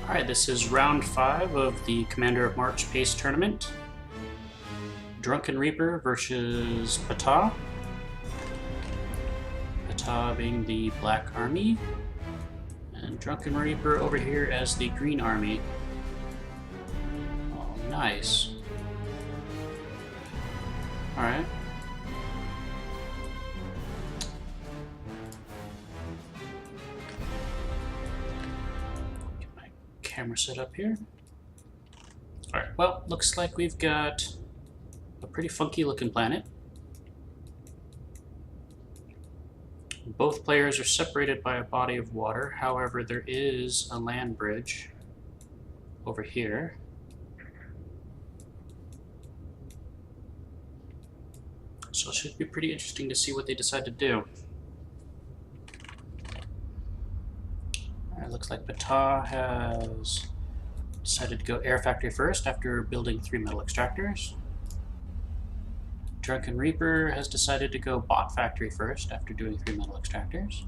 Alright, this is round 5 of the Commander of March Pace Tournament. Drunken Reaper versus Pt4h. Pt4h being the Black Army, and Drunken Reaper over here as the Green Army. Oh, nice. Alright. Camera set up here. Alright, well, looks like we've got a pretty funky looking planet. Both players are separated by a body of water, however there is a land bridge over here. So it should be pretty interesting to see what they decide to do. It looks like Pt4h has decided to go air factory first after building 3 metal extractors. Drunken Reaper has decided to go bot factory first after doing 3 metal extractors.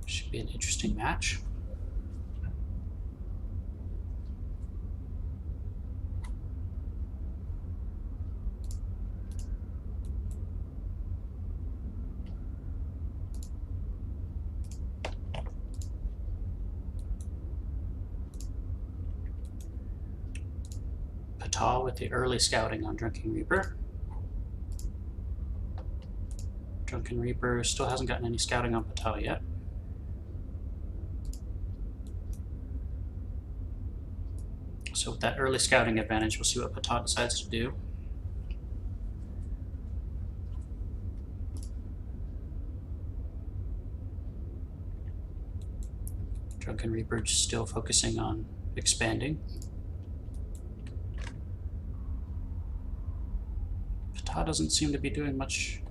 Should be an interesting match. Pt4h with the early scouting on Drunken Reaper. Drunken Reaper still hasn't gotten any scouting on Pt4h yet. So with that early scouting advantage, we'll see what Pt4h decides to do. Drunken Reaper still focusing on expanding. Pt4h doesn't seem to be doing much.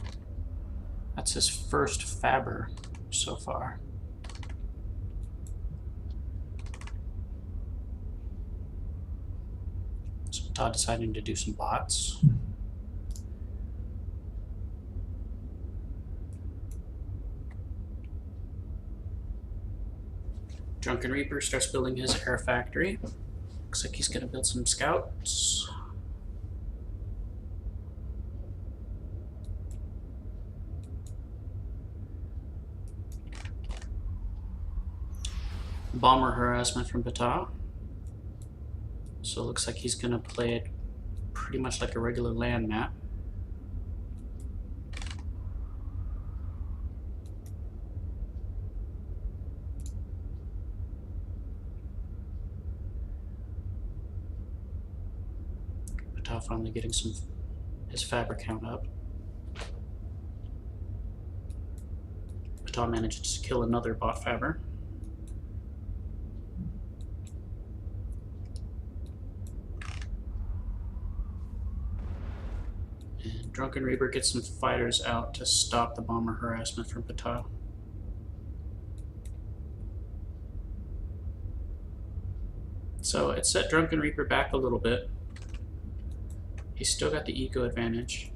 That's his first Faber so far. So Pt4h deciding to do some bots. Drunken Reaper starts building his air factory. Looks like he's going to build some scouts. Bomber harassment from Pt4h. So it looks like he's going to play it pretty much like a regular land map. Pt4h finally getting his fabric count up. Pt4h manages to kill another bot Faber. Drunken Reaper gets some fighters out to stop the bomber harassment from Pt4h. So it set Drunken Reaper back a little bit. He's still got the eco advantage.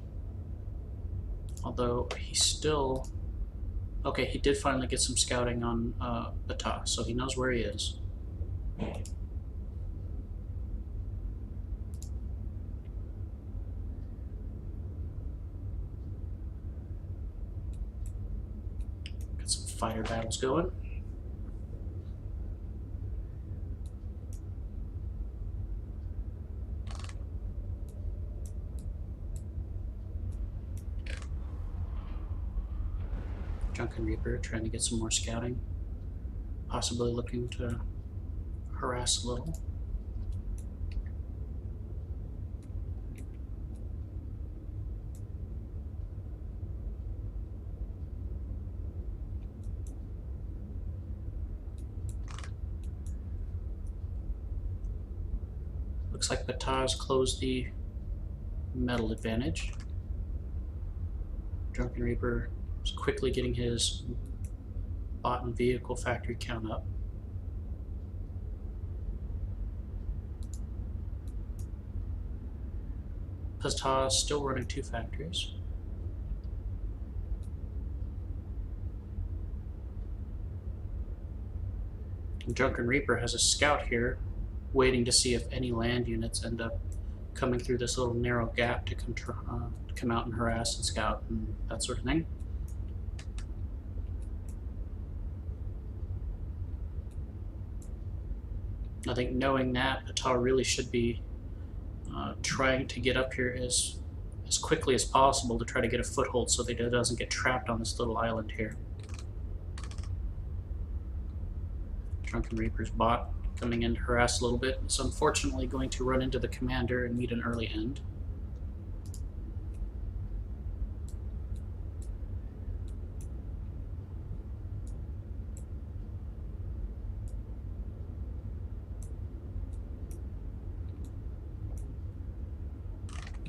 Although he's still... Okay, he did finally get some scouting on Pt4h, so he knows where he is. Fighter battles going. Drunken Reaper trying to get some more scouting, possibly looking to harass a little. Looks like Pt4h's closed the metal advantage. Drunken Reaper is quickly getting his bot and vehicle factory count up. Pt4h is still running 2 factories. And Drunken Reaper has a scout here, waiting to see if any land units end up coming through this little narrow gap to come out and harass and scout and that sort of thing. I think knowing that, Pt4h really should be trying to get up here as quickly as possible to try to get a foothold so that it doesn't get trapped on this little island here. Drunken Reaper's bot coming in to harass a little bit. It's unfortunately going to run into the commander and meet an early end.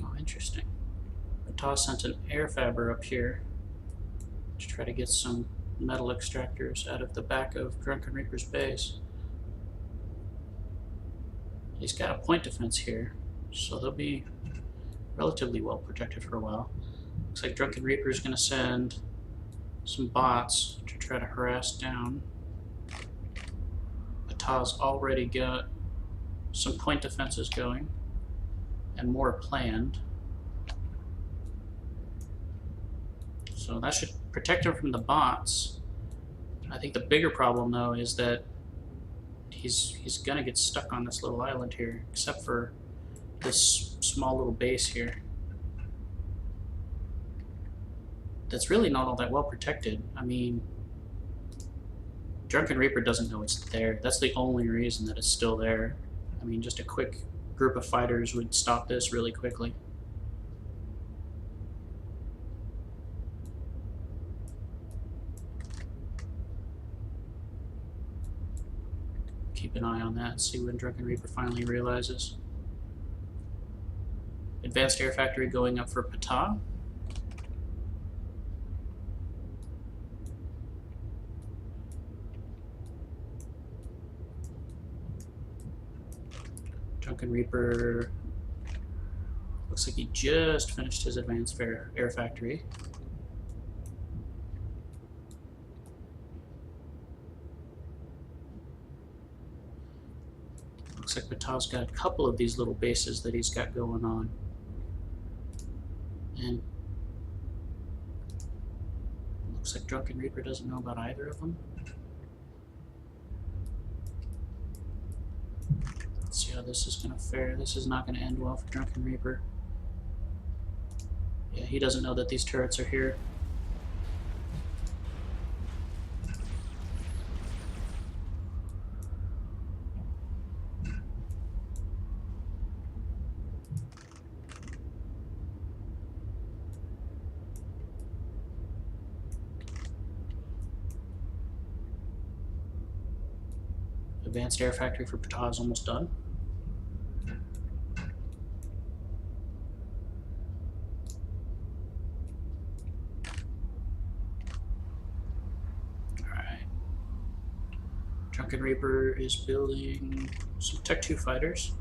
Oh, interesting. Pt4h sent an air fabber up here to try to get some metal extractors out of the back of Drunken Reaper's base. He's got a point defense here, so they'll be relatively well protected for a while. Looks like Drunken Reaper is going to send some bots to try to harass down. Pt4h's already got some point defenses going, and more planned. So that should protect him from the bots. I think the bigger problem, though, is that he's gonna get stuck on this little island here, except for this small little base here. That's really not all that well protected. I mean, Drunken Reaper doesn't know it's there. That's the only reason that it's still there. I mean, just a quick group of fighters would stop this really quickly. Keep an eye on that, see when Drunken Reaper finally realizes. Advanced Air Factory going up for Pt4h. Drunken Reaper looks like he just finished his Advanced Air Factory. Looks like Pt4h's got a couple of these little bases that he's got going on. And looks like Drunken Reaper doesn't know about either of them. Let's see how this is going to fare. This is not going to end well for Drunken Reaper. Yeah, he doesn't know that these turrets are here. Advanced Air Factory for Pt4h is almost done. Alright. Drunken Reaper is building some Tech 2 fighters.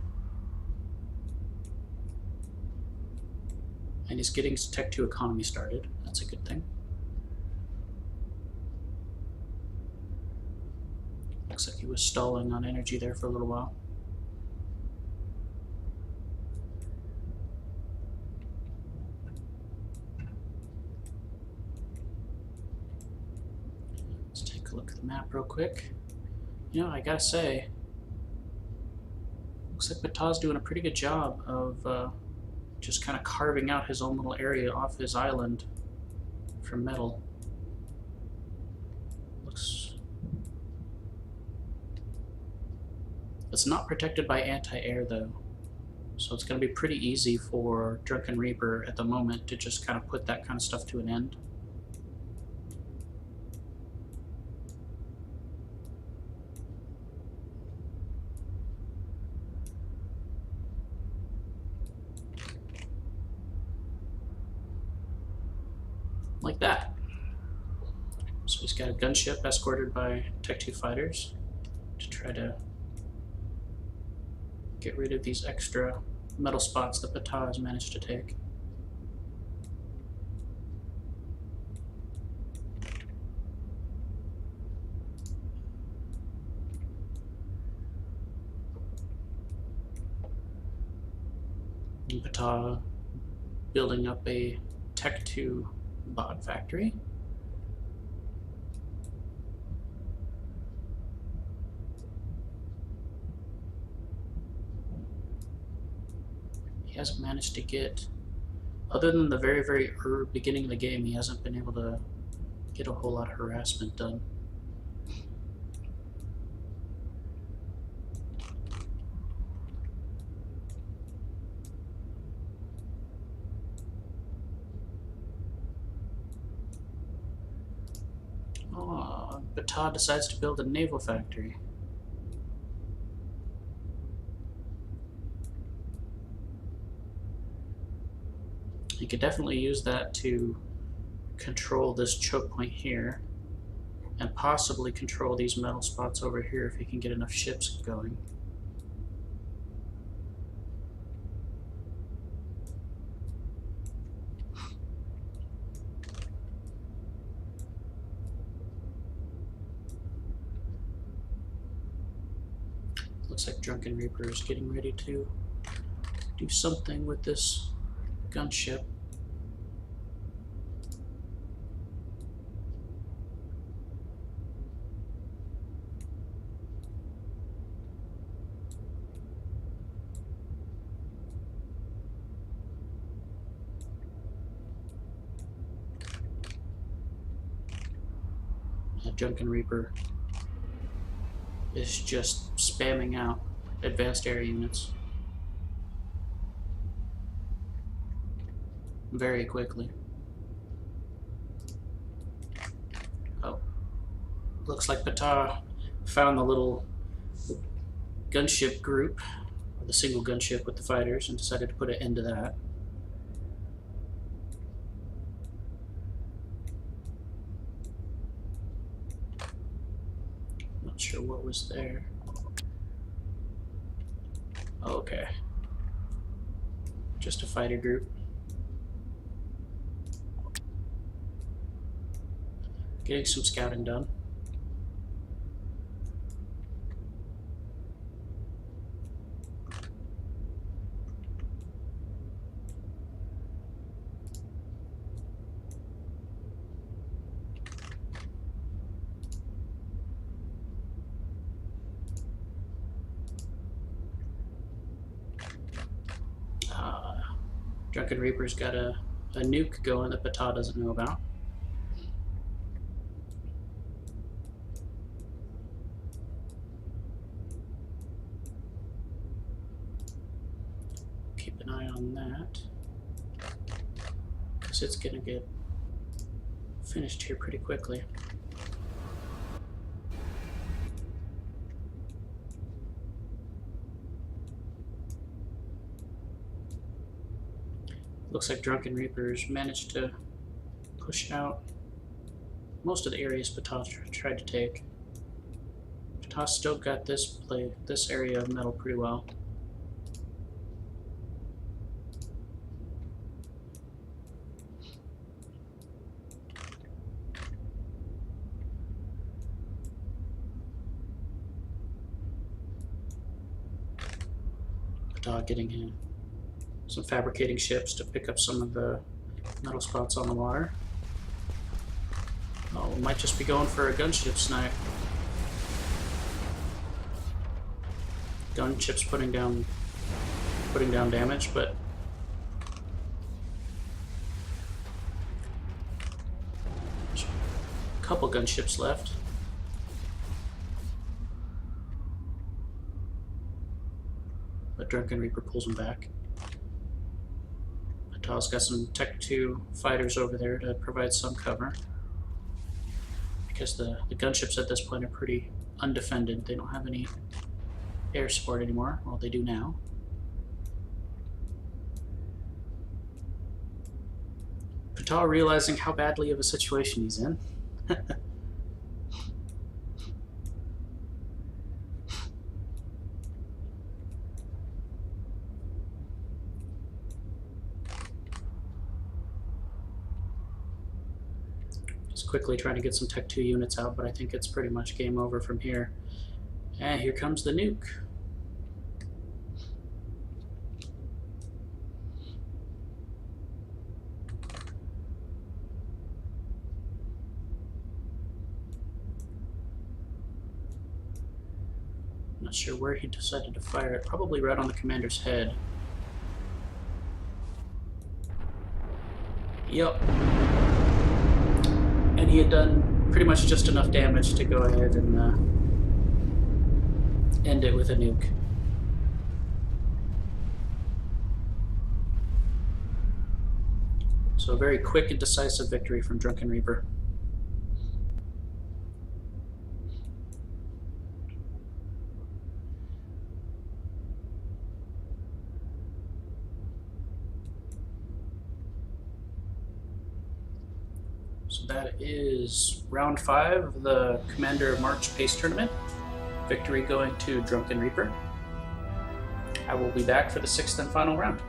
And he's getting Tech 2 economy started. That's a good thing. Looks like he was stalling on energy there for a little while. Let's take a look at the map real quick. You know, I gotta say, looks like Pt4h's doing a pretty good job of just kind of carving out his own little area off his island for metal. It's not protected by anti-air though, so it's going to be pretty easy for Drunken Reaper at the moment to just kind of put that kind of stuff to an end. Like that. So he's got a gunship escorted by Tech 2 fighters to try to get rid of these extra metal spots that Pt4h has managed to take. And Pt4h building up a Pt4 bot factory. He hasn't managed to get, other than the very, very beginning of the game, he hasn't been able to get a whole lot of harassment done. Pt4h decides to build a naval factory. You could definitely use that to control this choke point here, and possibly control these metal spots over here if he can get enough ships going. Looks like Drunken Reaper is getting ready to do something with this gunship. The Drunken Reaper is just spamming out advanced air units very quickly. Oh, looks like Pt4h found the little gunship group, or the single gunship with the fighters, and decided to put an end to that. Not sure what was there. Oh, okay. Just a fighter group. Getting some scouting done. Drunken Reaper's got a nuke going that Pt4h doesn't know about. Keep an eye on that, because it's going to get finished here pretty quickly. Looks like Drunken Reapers managed to push out most of the areas Pt4h tried to take. Pt4h still got this area of metal pretty well. Pt4h getting in some fabricating ships to pick up some of the metal spots on the water. Oh, we might just be going for a gunship snipe. Gunship's putting down damage, but there's a couple gunships left. But Drunken Reaper pulls them back. Pt4h's got some Pt4 fighters over there to provide some cover, because the gunships at this point are pretty undefended. They don't have any air support anymore. Well, they do now. Pt4 realizing how badly of a situation he's in. He's quickly trying to get some Tech 2 units out, but I think it's pretty much game over from here. And here comes the nuke. Not sure where he decided to fire it. Probably right on the commander's head. Yep. And he had done pretty much just enough damage to go ahead and end it with a nuke. So a very quick and decisive victory from Drunken Reaper. So that is round 5 of the Commander of March Pace Tournament. Victory going to Drunken Reaper. I will be back for the 6th and final round.